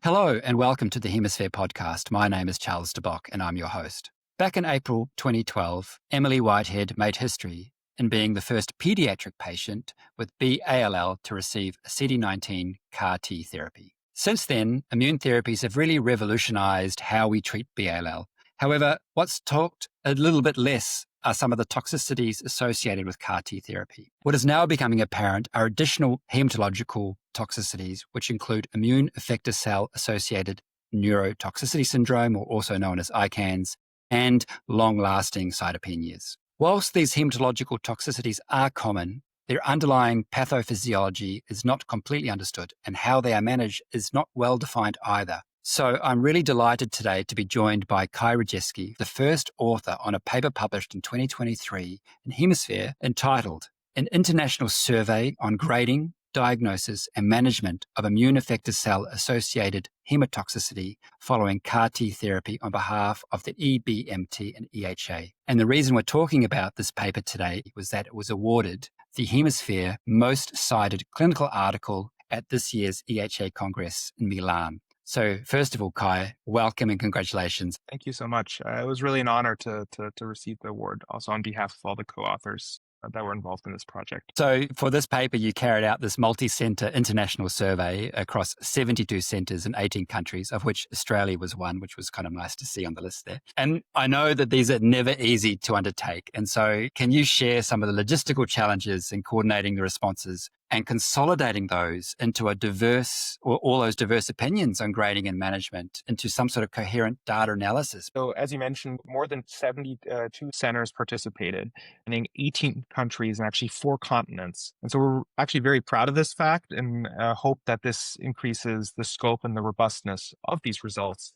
Hello and welcome to the HemaSphere podcast. My name is Charles de Bock and I'm your host. Back in April 2012, Emily Whitehead made history in being the first pediatric patient with BALL to receive a CD19 CAR-T therapy. Since then, immune therapies have really revolutionized how we treat BALL. However, what's talked a little bit less are some of the toxicities associated with CAR-T therapy. What is now becoming apparent are additional hematological toxicities, which include immune effector cell-associated neurotoxicity syndrome, or also known as ICANS, and long-lasting cytopenias. Whilst these hematological toxicities are common, their underlying pathophysiology is not completely understood, and how they are managed is not well defined either. So I'm really delighted today to be joined by Kai Rajewski, the first author on a paper published in 2023 in HemaSphere entitled An International Survey on Grading, Diagnosis and Management of Immune Effector Cell-Associated Hematotoxicity Following CAR-T Therapy on behalf of the EBMT and EHA. And the reason we're talking about this paper today was that it was awarded the HemaSphere Most Cited Clinical Article at this year's EHA Congress in Milan. So first of all, Kai, welcome and congratulations. Thank you so much. It was really an honor to receive the award, also on behalf of all the co-authors that were involved in this project. So for this paper, you carried out this multi-center international survey across 72 centers in 18 countries, of which Australia was one, which was kind of nice to see on the list there. And I know that these are never easy to undertake. And so can you share some of the logistical challenges in coordinating the responses and consolidating those into a diverse, or all those diverse opinions on grading and management into some sort of coherent data analysis? So as you mentioned, more than 72 centers participated, in 18 countries and actually 4 continents. And so we're actually very proud of this fact and hope that this increases the scope and the robustness of these results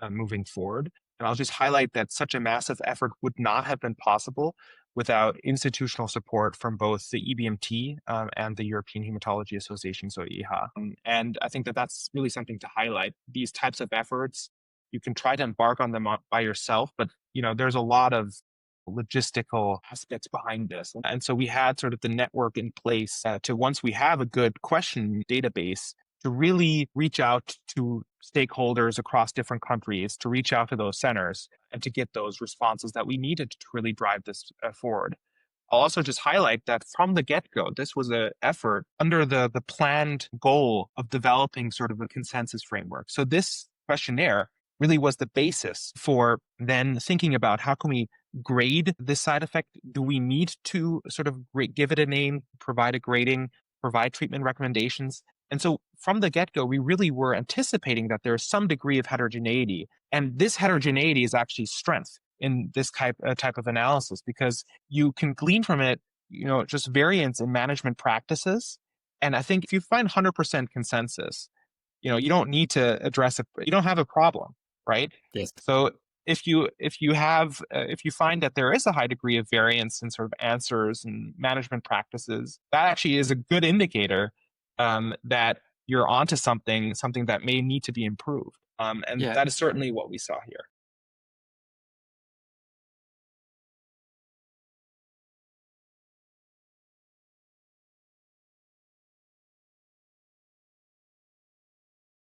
moving forward. And I'll just highlight that such a massive effort would not have been possible without institutional support from both the EBMT and the European Hematology Association, so EHA. And I think that that's really something to highlight. These types of efforts, you can try to embark on them by yourself, but there's a lot of logistical aspects behind this. And so we had sort of the network in place to, once we have a good question database, to really reach out to stakeholders across different countries, to reach out to those centers and to get those responses that we needed to really drive this forward. I'll also just highlight that from the get-go, this was an effort under the planned goal of developing sort of a consensus framework. So this questionnaire really was the basis for then thinking about how can we grade this side effect? Do we need to sort of give it a name, provide a grading, provide treatment recommendations? And so from the get-go, we really were anticipating that there's some degree of heterogeneity. And this heterogeneity is actually strength in this type of analysis, because you can glean from it, just variance in management practices. And I think if you find 100% consensus, you don't need to address it. You don't have a problem, right? Yes. So if you find that there is a high degree of variance in sort of answers and management practices, that actually is a good indicator that you're onto something that may need to be improved. And that is certainly what we saw here.